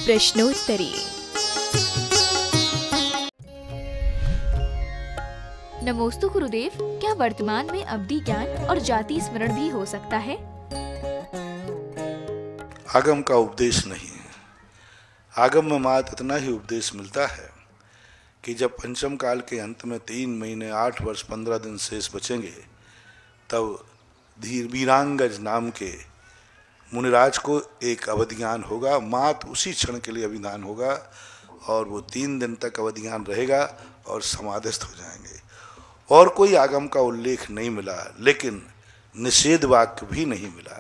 प्रश्नोत्तरी। नमोस्तु गुरुदेव, क्या वर्तमान में अवधि ज्ञान और जाति स्मरण भी हो सकता है? आगम का उपदेश नहीं है। आगम में मात्र इतना ही उपदेश मिलता है कि जब पंचम काल के अंत में 3 महीने 8 वर्ष 15 दिन शेष बचेंगे, तब धीर वीरांगज नाम के मुनिराज को एक अवधि ज्ञान होगा। मात्र उसी क्षण के लिए अभिधान होगा और वो 3 दिन तक अवधि ज्ञान रहेगा और समाधिस्थ हो जाएंगे। और कोई आगम का उल्लेख नहीं मिला, लेकिन निषेध वाक्य भी नहीं मिला।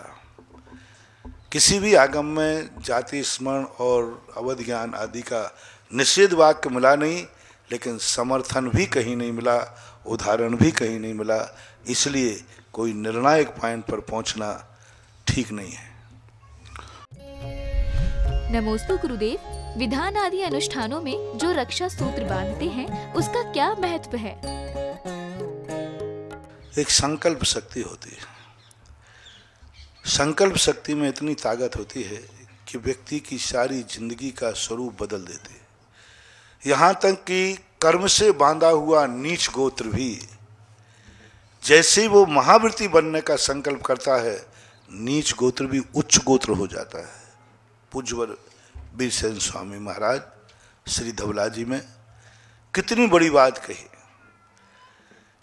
किसी भी आगम में जाति स्मरण और अवधि ज्ञान आदि का निषेध वाक्य मिला नहीं, लेकिन समर्थन भी कहीं नहीं मिला, उदाहरण भी कहीं नहीं मिला। इसलिए कोई निर्णायक पॉइंट पर पहुंचना ठीक नहीं है। नमोस्तु गुरुदेव, विधान आदि अनुष्ठानों में जो रक्षा सूत्र बांधते हैं उसका क्या महत्व है? एक संकल्प शक्ति होती है। संकल्प शक्ति में इतनी ताकत होती है कि व्यक्ति की सारी जिंदगी का स्वरूप बदल देती है। यहाँ तक कि कर्म से बांधा हुआ नीच गोत्र भी जैसे ही वो महावृत्ति बनने का संकल्प करता है, नीच गोत्र भी उच्च गोत्र हो जाता है। पूज्यवर बीरसेन स्वामी महाराज श्री धवला जी में कितनी बड़ी बात कही।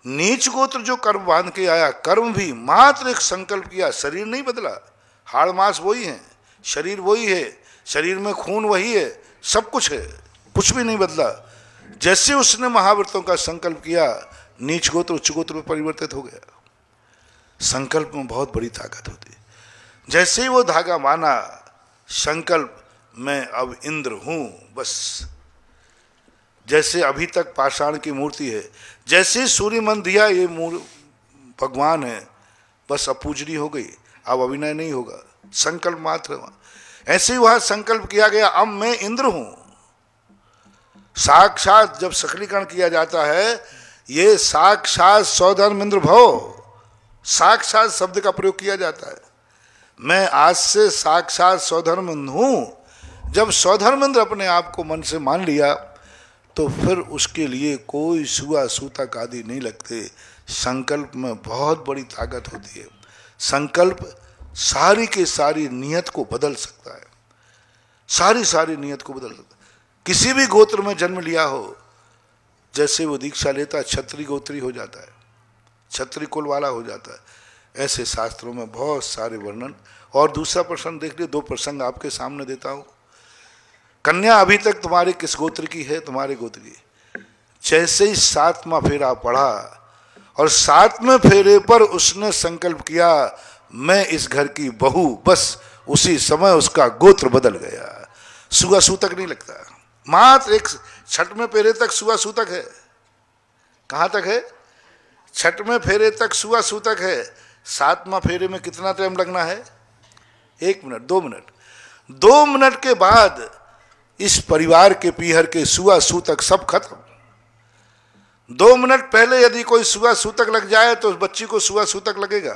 नीच गोत्र जो कर्म बांध के आया, कर्म भी मात्र एक संकल्प किया, शरीर नहीं बदला, हाड़ मांस वही है, शरीर वही है, शरीर में खून वही है, सब कुछ है, कुछ भी नहीं बदला। जैसे उसने महाव्रतों का संकल्प किया, नीच गोत्र उच्च गोत्र में परिवर्तित हो गया। संकल्प में बहुत बड़ी ताकत होती है। जैसे ही वो धागा माना, संकल्प मैं अब इंद्र हूं, बस। जैसे अभी तक पाषाण की मूर्ति है, जैसे सूर्य मन दिया ये भगवान है, बस अब पूजनी हो गई, अब अभिनय नहीं होगा, संकल्प मात्र। ऐसे ही वहां संकल्प किया गया, अब मैं इंद्र हूं। साक्षात जब सखलीकरण किया जाता है, ये साक्षात सौधर्म इंद्र भव, साक्षात शब्द का प्रयोग किया जाता है। मैं आज से साक्षात सौधर्म हूं। जब सौधर्म इंद्र अपने आप को मन से मान लिया, तो फिर उसके लिए कोई सुआ सूतक आदि नहीं लगते। संकल्प में बहुत बड़ी ताकत होती है। संकल्प सारी के सारी नियत को बदल सकता है, सारी नियत को बदल सकता है। किसी भी गोत्र में जन्म लिया हो, जैसे वो दीक्षा लेता है, क्षत्रिय गोत्री हो जाता है, क्षत्रिय कुल वाला हो जाता है। ऐसे शास्त्रों में बहुत सारे वर्णन। और दूसरा प्रसंग देख लिए, 2 प्रसंग आपके सामने देता हूं। कन्या अभी तक तुम्हारे किस गोत्र की है? तुम्हारे गोत्र की। जैसे ही 7वां फेरा पढ़ा और 7वें फेरे पर उसने संकल्प किया, मैं इस घर की बहू, बस उसी समय उसका गोत्र बदल गया। सुगा सूतक नहीं लगता। मात्र एक 6वें फेरे तक सुगा सूतक है। कहां तक है? 6वें फेरे तक सुगा सूतक है। 7वां फेरे में कितना टाइम लगना है? 1 मिनट, 2 मिनट। 2 मिनट के बाद इस परिवार के पीहर के सुआ सूतक सब खत्म। 2 मिनट पहले यदि कोई सुआ सूतक लग जाए तो उस बच्ची को सुआ सूतक लगेगा,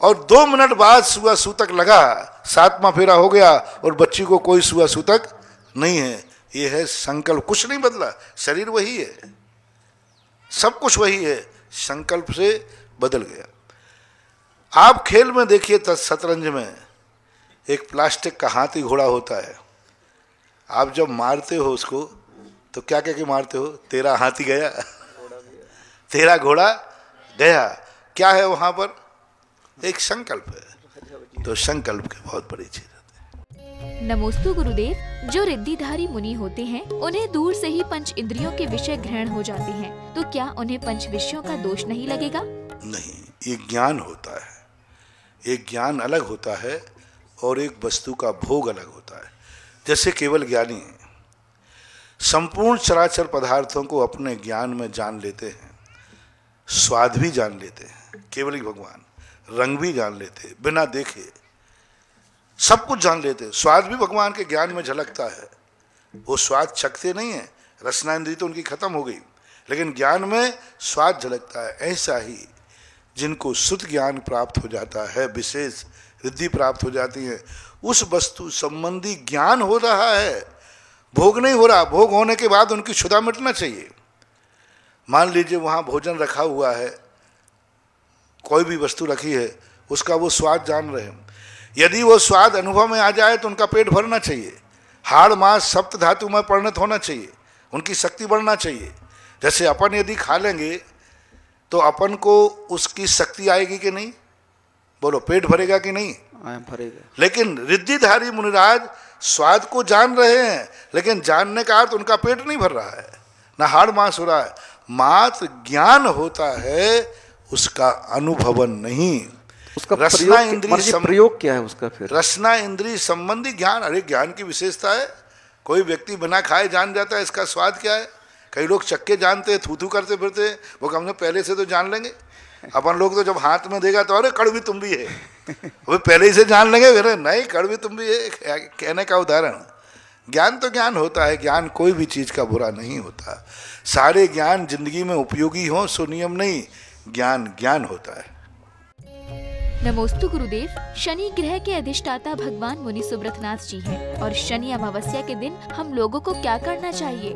और 2 मिनट बाद सुआ सूतक लगा, 7वां फेरा हो गया और बच्ची को कोई सुआ सूतक नहीं है। ये है संकल्प। कुछ नहीं बदला, शरीर वही है, सब कुछ वही है, संकल्प से बदल गया। आप खेल में देखिए, शतरंज में एक प्लास्टिक का हाथी घोड़ा होता है। आप जब मारते हो उसको तो क्या कह के मारते हो? तेरा हाथी गया, तेरा घोड़ा गया। क्या है वहां पर? एक संकल्प है। तो संकल्प की बहुत बड़ी चीज है। नमोस्तु गुरुदेव, जो रिद्धिधारी मुनि होते हैं उन्हें दूर से ही 5 इंद्रियों के विषय ग्रहण हो जाते हैं, तो क्या उन्हें 5 विषयों का दोष नहीं लगेगा? नहीं, ये ज्ञान होता है। एक ज्ञान अलग होता है और एक वस्तु का भोग अलग होता है। जैसे केवल ज्ञानी संपूर्ण चराचर पदार्थों को अपने ज्ञान में जान लेते हैं, स्वाद भी जान लेते हैं, केवल ही भगवान, रंग भी जान लेते हैं, बिना देखे सब कुछ जान लेते हैं। स्वाद भी भगवान के ज्ञान में झलकता है। वो स्वाद चखते नहीं है, रसनाइंद्री तो उनकी खत्म हो गई, लेकिन ज्ञान में स्वाद झलकता है। ऐसा ही जिनको शुद्ध ज्ञान प्राप्त हो जाता है, विशेष रिद्धि प्राप्त हो जाती है। उस वस्तु संबंधी ज्ञान हो रहा है, भोग नहीं हो रहा। भोग होने के बाद उनकी क्षुधा मिटना चाहिए। मान लीजिए वहाँ भोजन रखा हुआ है, कोई भी वस्तु रखी है, उसका वो स्वाद जान रहे हैं, यदि वो स्वाद अनुभव में आ जाए तो उनका पेट भरना चाहिए। हाड़ मांस सप्त धातु में परिणत होना चाहिए, उनकी शक्ति बढ़ना चाहिए। जैसे अपन यदि खा लेंगे तो अपन को उसकी शक्ति आएगी कि नहीं? बोलो, पेट भरेगा कि नहीं? भरेगा। लेकिन रिद्धिधारी मुनिराज स्वाद को जान रहे हैं, लेकिन जानने का अर्थ उनका पेट नहीं भर रहा है, ना हाड़ मांस हो रहा है। मात्र ज्ञान होता है, उसका अनुभवन नहीं। उसका रसना इंद्रिय प्रयोग क्या है उसका? फिर रसना इंद्रिय संबंधी ज्ञान। अरे ज्ञान की विशेषता है, कोई व्यक्ति बिना खाए जान जाता है इसका स्वाद क्या है। कई लोग चक्के जानते हैं, थू थू करते फिरते, वो कम से पहले से तो जान लेंगे। अपन लोग तो जब हाथ में देगा तो अरे कड़वी तुम भी है, वो पहले ही से जान लेंगे, अरे नहीं कड़वी तुम भी है, कहने का उदाहरण। ज्ञान तो ज्ञान होता है, ज्ञान कोई भी चीज का बुरा नहीं होता। सारे ज्ञान जिंदगी में उपयोगी हो सो नियम नहीं, ज्ञान ज्ञान होता है। नमोस्तु गुरुदेव। शनि ग्रह के अधिष्ठाता भगवान मुनि सुब्रतनाथ जी हैं और शनि अमावस्या के दिन हम लोगों को क्या करना चाहिए?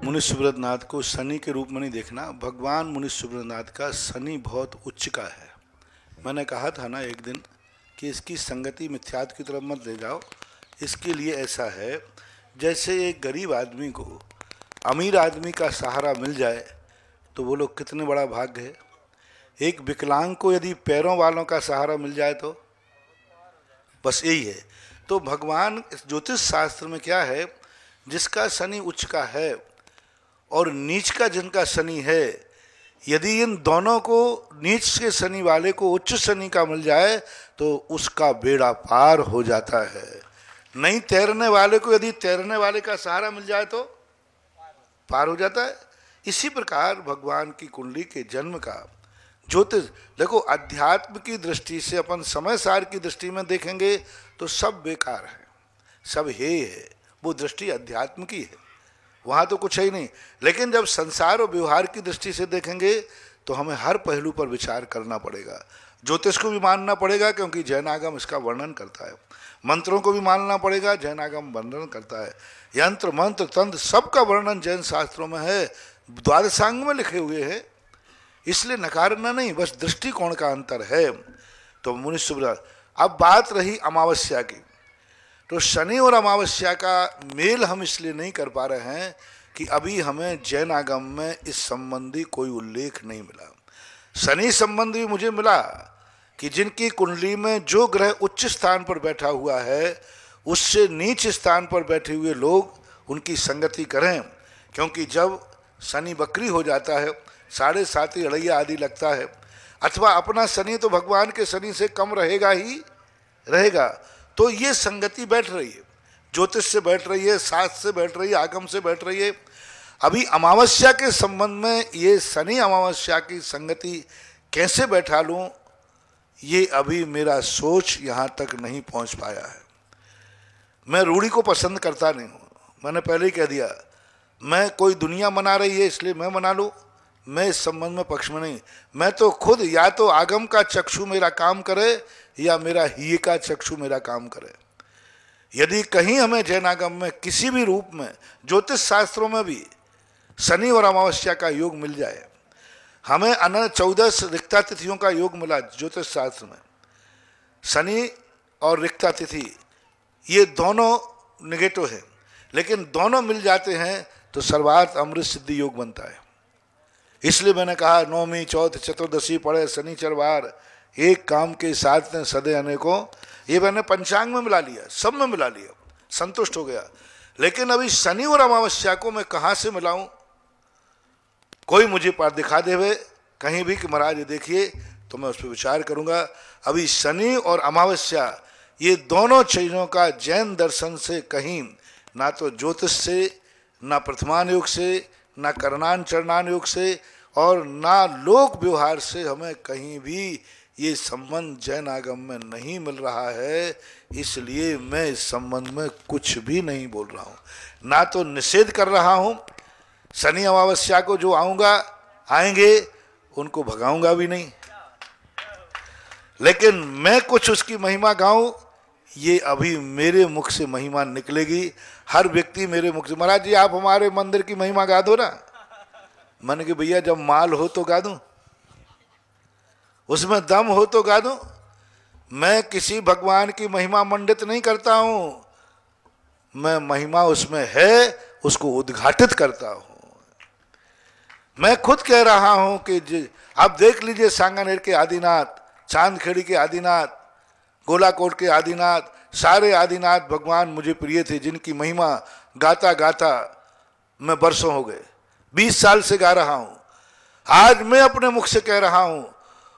मुनि सुब्रतनाथ को शनि के रूप में नहीं देखना। भगवान मुनि सुब्रतनाथ का शनि बहुत उच्च का है। मैंने कहा था ना एक दिन कि इसकी संगति मिथ्यात्व की तरफ मत ले जाओ। इसके लिए ऐसा है, जैसे एक गरीब आदमी को अमीर आदमी का सहारा मिल जाए तो वो लोग कितने बड़ा भाग्य है। एक विकलांग को यदि पैरों वालों का सहारा मिल जाए तो बस यही है। तो भगवान ज्योतिष शास्त्र में क्या है, जिसका शनि उच्च का है और नीच का जिनका शनि है, यदि इन दोनों को, नीच के शनि वाले को उच्च शनि का मिल जाए तो उसका बेड़ा पार हो जाता है। नहीं तैरने वाले को यदि तैरने वाले का सहारा मिल जाए तो पार हो जाता है। इसी प्रकार भगवान की कुंडली के जन्म का ज्योतिष देखो, अध्यात्म की दृष्टि से अपन समय सार की दृष्टि में देखेंगे तो सब बेकार है, सब हे है, वो दृष्टि अध्यात्म की है, वहाँ तो कुछ है ही नहीं। लेकिन जब संसार और व्यवहार की दृष्टि से देखेंगे तो हमें हर पहलू पर विचार करना पड़ेगा। ज्योतिष को भी मानना पड़ेगा क्योंकि जैन आगम इसका वर्णन करता है, मंत्रों को भी मानना पड़ेगा, जैन आगम वर्णन करता है, यंत्र मंत्र तंत्र सबका वर्णन जैन शास्त्रों में है, द्वादशांग में लिखे हुए हैं। इसलिए नकारना नहीं, बस दृष्टिकोण का अंतर है। तो मुनि सुब्रत, अब बात रही अमावस्या की, तो शनि और अमावस्या का मेल हम इसलिए नहीं कर पा रहे हैं कि अभी हमें जैन आगम में इस संबंधी कोई उल्लेख नहीं मिला। शनि संबंधी मुझे मिला कि जिनकी कुंडली में जो ग्रह उच्च स्थान पर बैठा हुआ है उससे नीच स्थान पर बैठे हुए लोग उनकी संगति करें, क्योंकि जब शनि वक्री हो जाता है, 7.5 अड़ैया आदि लगता है, अथवा अपना शनि तो भगवान के शनि से कम रहेगा ही रहेगा, तो ये संगति बैठ रही है, ज्योतिष से बैठ रही है, शास्त्र से बैठ रही है, आगम से बैठ रही है। अभी अमावस्या के संबंध में ये शनि अमावस्या की संगति कैसे बैठा लूं, ये अभी मेरा सोच यहाँ तक नहीं पहुँच पाया है। मैं रूढ़ी को पसंद करता नहीं हूँ, मैंने पहले ही कह दिया, मैं कोई दुनिया मना रही है इसलिए मैं मना लूँ, मैं इस संबंध में पक्ष में नहीं। मैं तो खुद या तो आगम का चक्षु मेरा काम करे या मेरा ही का चक्षु मेरा काम करे। यदि कहीं हमें जैनागम में किसी भी रूप में ज्योतिष शास्त्रों में भी शनि और अमावस्या का योग मिल जाए, हमें 14 रिक्ता तिथियों का योग मिला ज्योतिष शास्त्र में, शनि और रिक्ता तिथि ये दोनों निगेटिव हैं, लेकिन दोनों मिल जाते हैं तो सर्वार्थ अमृत सिद्धि योग बनता है। इसलिए मैंने कहा नौमी चौथ चतुर्दशी पढ़े शनिचर वार, एक काम के साथ ने सदे अनेकों, ये मैंने पंचांग में मिला लिया, सब में मिला लिया, संतुष्ट हो गया। लेकिन अभी शनि और अमावस्या को मैं कहाँ से मिलाऊं? कोई मुझे पर दिखा देवे कहीं भी कि महाराज देखिए, तो मैं उस पर विचार करूंगा। अभी शनि और अमावस्या ये दोनों चीज़ों का जैन दर्शन से कहीं, ना तो ज्योतिष से, ना प्रथमान योग से, ना करणान चरणान योग से, और ना लोक व्यवहार से हमें कहीं भी ये संबंध जैन आगम में नहीं मिल रहा है। इसलिए मैं इस संबंध में कुछ भी नहीं बोल रहा हूँ, ना तो निषेध कर रहा हूँ। शनि अमावस्या को जो आएंगे उनको भगाऊंगा भी नहीं, लेकिन मैं कुछ उसकी महिमा गाऊं, ये अभी मेरे मुख से महिमा निकलेगी। हर व्यक्ति मेरे मुख से, महाराज जी आप हमारे मंदिर की महिमा गा दो ना। मैंने कहा भैया जब माल हो तो गा दूं, उसमें दम हो तो गा दूं। मैं किसी भगवान की महिमा मंडित नहीं करता हूं, मैं महिमा उसमें है उसको उद्घाटित करता हूं। मैं खुद कह रहा हूं कि आप देख लीजिए सांगानेर के आदिनाथ, चांदखेड़ी के आदिनाथ, गोलाकोट के आदिनाथ, सारे आदिनाथ भगवान मुझे प्रिय थे, जिनकी महिमा गाता गाता मैं बरसों हो गए, 20 साल से गा रहा हूं। आज मैं अपने मुख से कह रहा हूं,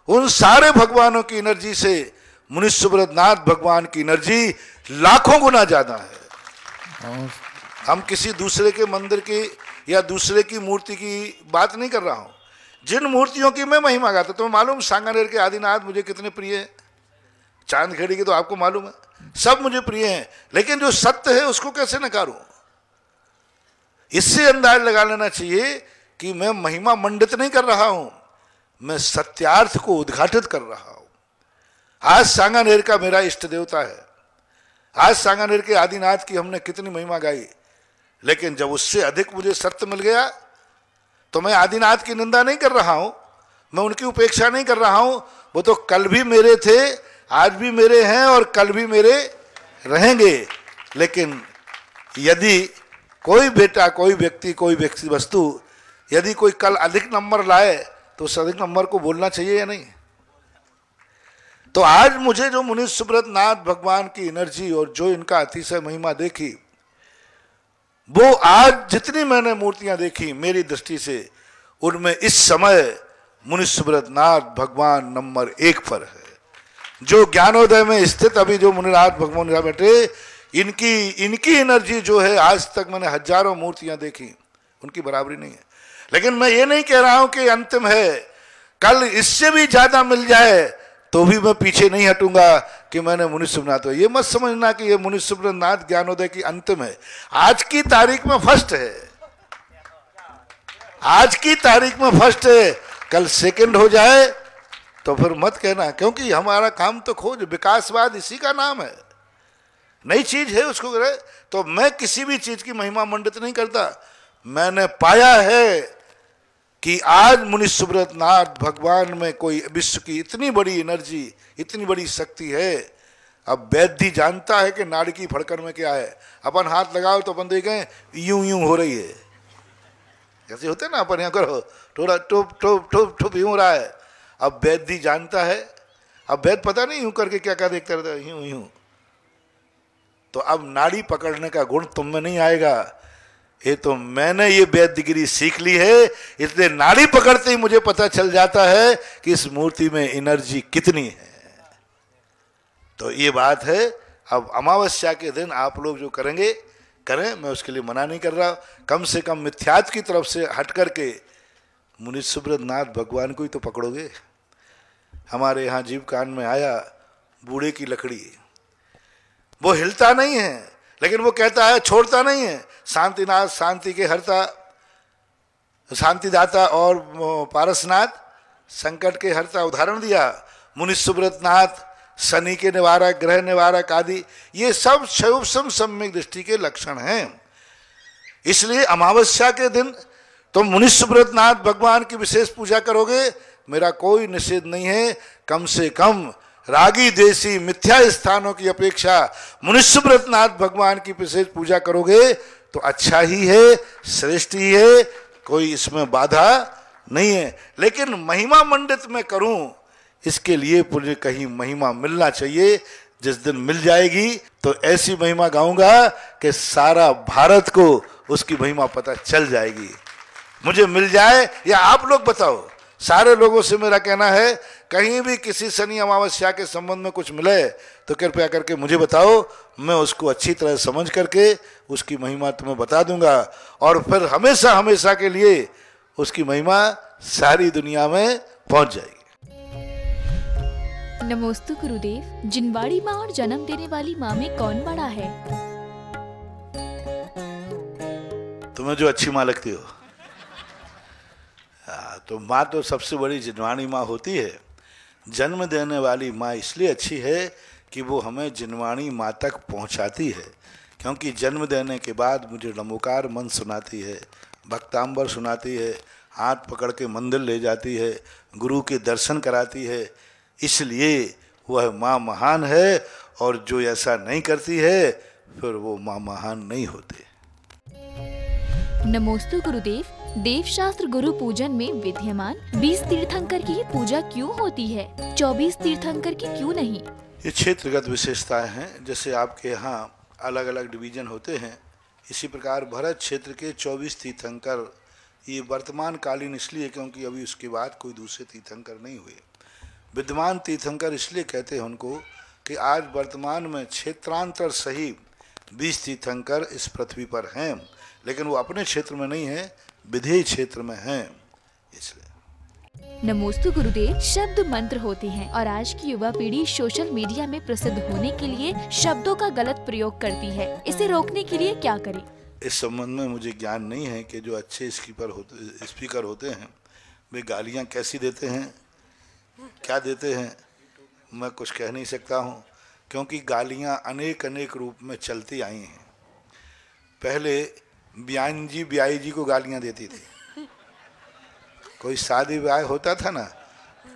उन सारे भगवानों की एनर्जी से मुनि सुब्रत नाथ भगवान की एनर्जी लाखों गुना ज्यादा है। हम किसी दूसरे के मंदिर की या दूसरे की मूर्ति की बात नहीं कर रहा हूं। जिन मूर्तियों की मैं महिमा गाता, तुम्हें मालूम सांगानेर के आदिनाथ मुझे कितने प्रिय है, चांदखेड़ी के तो आपको मालूम है, सब मुझे प्रिय हैं। लेकिन जो सत्य है उसको कैसे नकारूं? इससे अंदाज लगा लेना चाहिए कि मैं महिमा मंडित नहीं कर रहा हूं, मैं सत्यार्थ को उद्घाटित कर रहा हूं। आज सांगानेर का मेरा इष्ट देवता है, आज सांगानेर के आदिनाथ की हमने कितनी महिमा गाई, लेकिन जब उससे अधिक मुझे सत्य मिल गया तो मैं आदिनाथ की निंदा नहीं कर रहा हूं, मैं उनकी उपेक्षा नहीं कर रहा हूं। वो तो कल भी मेरे थे, आज भी मेरे हैं और कल भी मेरे रहेंगे। लेकिन यदि कोई बेटा, कोई व्यक्ति वस्तु यदि कोई कल अधिक नंबर लाए तो उस अधिक नंबर को बोलना चाहिए या नहीं? तो आज मुझे जो मुनि सुब्रत नाथ भगवान की एनर्जी और जो इनका अतिशय महिमा देखी, वो आज जितनी मैंने मूर्तियां देखी मेरी दृष्टि से, उनमें इस समय मुनि सुब्रत नाथ भगवान नंबर 1 पर है। जो ज्ञानोदय में स्थित अभी जो मुनिनाथ भगवान बैठे, इनकी एनर्जी जो है, आज तक मैंने हजारों मूर्तियां देखी, उनकी बराबरी नहीं है। लेकिन मैं ये नहीं कह रहा हूं कि अंतिम है, कल इससे भी ज्यादा मिल जाए तो भी मैं पीछे नहीं हटूंगा कि मैंने मुनि सुब्रत। ये मत समझना कि ये मुनि सुब्रत नाथ ज्ञानोदय की अंतिम है, आज की तारीख में फर्स्ट है, आज की तारीख में फर्स्ट है। कल सेकंड हो जाए तो फिर मत कहना, क्योंकि हमारा काम तो खोज, विकासवाद इसी का नाम है, नई चीज है उसको करे। तो मैं किसी भी चीज की महिमा मंडित नहीं करता। मैंने पाया है कि आज मुनि सुब्रत नाथ भगवान में कोई विश्व की इतनी बड़ी एनर्जी, इतनी बड़ी शक्ति है। अब वैद्य जानता है कि नाड़ी की फड़कन में क्या है। अपन हाथ लगाओ तो अपन देखें यूं यूं हो रही है, जैसे होते ना, अपन यहाँ करो थोड़ा टुप टुप टुप टुप यूं हो रहा है। अब वैद्य जानता है, अब वैद्य पता नहीं यूं करके क्या क्या देखता रहता है, यूं यूं। तो अब नाड़ी पकड़ने का गुण तुम में नहीं आएगा, ये तो मैंने ये वैद्यगिरी सीख ली है, इसलिए नाड़ी पकड़ते ही मुझे पता चल जाता है कि इस मूर्ति में एनर्जी कितनी है। तो ये बात है। अब अमावस्या के दिन आप लोग जो करेंगे करें, मैं उसके लिए मना नहीं कर रहा। कम से कम मिथ्यात की तरफ से हट करके मुनि सुब्रत नाथ भगवान को ही तो पकड़ोगे। हमारे यहाँ जीव कान में आया बूढ़े की लकड़ी, वो हिलता नहीं है लेकिन वो कहता है, छोड़ता नहीं है, शांतिनाथ शांति के हरता, शांतिदाता और पारसनाथ संकट के हरता उदाहरण दिया। मुनि सुब्रत नाथ शनि के निवारक, ग्रह निवारक आदि, ये सब शैव सम्यक दृष्टि के लक्षण हैं। इसलिए अमावस्या के दिन तुम मुनि सुब्रत नाथ भगवान की विशेष पूजा करोगे, मेरा कोई निषेध नहीं है। कम से कम रागी देसी मिथ्या स्थानों की अपेक्षा मुनि सुब्रत नाथ भगवान की विशेष पूजा करोगे तो अच्छा ही है, श्रेष्ठ ही है, कोई इसमें बाधा नहीं है। लेकिन महिमा मंडित में करूं, इसके लिए मुझे कहीं महिमा मिलना चाहिए। जिस दिन मिल जाएगी तो ऐसी महिमा गाऊंगा कि सारा भारत को उसकी महिमा पता चल जाएगी। मुझे मिल जाए या आप लोग बताओ, सारे लोगों से मेरा कहना है, कहीं भी किसी शनि अमावस्या के संबंध में कुछ मिले तो कृपया करके मुझे बताओ, मैं उसको अच्छी तरह समझ करके उसकी महिमा तुम्हें बता दूंगा और फिर हमेशा हमेशा के लिए उसकी महिमा सारी दुनिया में पहुंच जाएगी। नमोस्तु गुरुदेव। जिनवाड़ी माँ और जन्म देने वाली माँ में कौन बड़ा है? तुम्हें जो अच्छी माँ लगती हो। तो माँ तो सबसे बड़ी जिनवाणी माँ होती है। जन्म देने वाली माँ इसलिए अच्छी है कि वो हमें जिनवाणी माँ तक पहुँचाती है, क्योंकि जन्म देने के बाद मुझे नमोकार मन सुनाती है, भक्तांबर सुनाती है, हाथ पकड़ के मंदिर ले जाती है, गुरु के दर्शन कराती है। इसलिए वह माँ महान है, और जो ऐसा नहीं करती है फिर वो माँ महान नहीं होते। नमोस्तु गुरुदेव, देवशास्त्र गुरु पूजन में विद्यमान 20 तीर्थंकर की पूजा क्यों होती है, 24 तीर्थंकर की क्यों नहीं? ये क्षेत्रगत विशेषताएं हैं। जैसे आपके यहाँ अलग अलग डिवीजन होते हैं, इसी प्रकार भरत क्षेत्र के 24 तीर्थंकर ये वर्तमान कालीन इसलिए क्योंकि अभी उसके बाद कोई दूसरे तीर्थंकर नहीं हुए। विद्यमान तीर्थंकर इसलिए कहते हैं उनको कि आज वर्तमान में क्षेत्रांतर सही 20 तीर्थंकर इस पृथ्वी पर हैं, लेकिन वो अपने क्षेत्र में नहीं है, विधेय क्षेत्र में हैं। इसलिए नमोस्तु गुरुदेव, शब्द मंत्र होते हैं और आज की युवा पीढ़ी सोशल मीडिया में प्रसिद्ध होने के लिए शब्दों का गलत प्रयोग करती है। इसे रोकने के लिए क्या करें? इस संबंध में मुझे ज्ञान नहीं है कि जो अच्छे स्पीकर होते हैं वे गालियाँ कैसी देते हैं, क्या देते हैं, मैं कुछ कह नहीं सकता हूँ, क्योंकि गालियाँ अनेक अनेक रूप में चलती आई हैं। पहले ब्यान जी ब्याई जी को गालियाँ देती थी। कोई शादी ब्याह होता था ना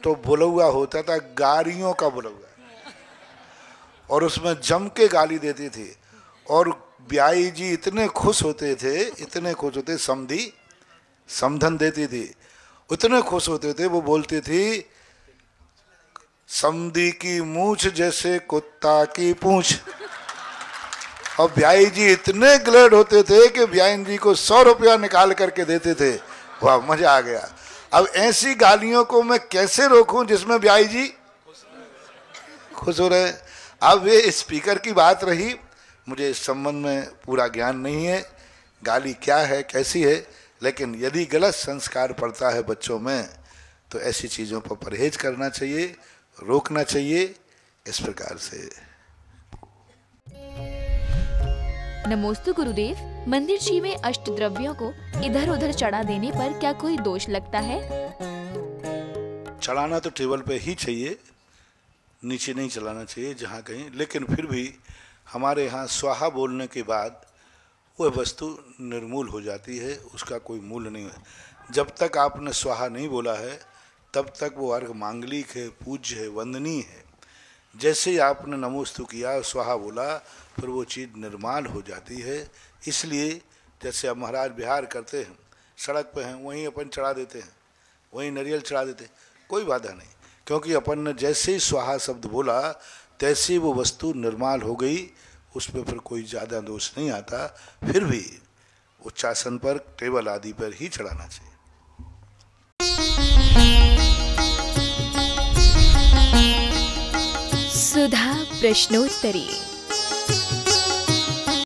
तो बुलौआ होता था, गाड़ियों का बुलौआ, और उसमें जम के गाली देती थी। और ब्याई जी इतने खुश होते थे, समधी समधन देती थी, इतने खुश होते थे, वो बोलती थी समधी की मूछ जैसे कुत्ता की पूंछ। और ब्याई जी इतने ग्लेड होते थे कि ब्याई जी को 100 रुपया निकाल करके देते थे। वाह, मजा आ गया। अब ऐसी गालियों को मैं कैसे रोकूं जिसमें ब्याई जी खुश हो रहे? अब ये स्पीकर की बात रही, मुझे इस संबंध में पूरा ज्ञान नहीं है, गाली क्या है कैसी है, लेकिन यदि गलत संस्कार पड़ता है बच्चों में तो ऐसी चीज़ों पर परहेज करना चाहिए, रोकना चाहिए। इस प्रकार से नमोस्तु गुरुदेव, मंदिर जी में अष्ट द्रव्यों को इधर उधर चढ़ा देने पर क्या कोई दोष लगता है? चढ़ाना तो टेबल पे ही चाहिए, नीचे नहीं चलाना चाहिए जहाँ कहीं, लेकिन फिर भी हमारे यहाँ स्वाहा बोलने के बाद वह वस्तु निर्मूल हो जाती है, उसका कोई मूल्य नहीं है। जब तक आपने स्वाहा नहीं बोला है तब तक वो अर्घ मांगलिक है, पूज्य है, वंदनीय है। जैसे ही आपने नमोस्तु किया, स्वाहा बोला, फिर वो चीज़ निर्माल हो जाती है। इसलिए जैसे अब महाराज विहार करते हैं, सड़क पे हैं, वहीं अपन चढ़ा देते हैं, वहीं नारियल चढ़ा देते हैं, कोई बाधा नहीं, क्योंकि अपन ने जैसे ही स्वाहा शब्द बोला तैसे ही वो वस्तु निर्माल हो गई, उसमें फिर कोई ज़्यादा दोष नहीं आता। फिर भी उच्चासन पर, टेबल आदि पर ही चढ़ाना चाहिए। सुधा प्रश्नोत्तरी।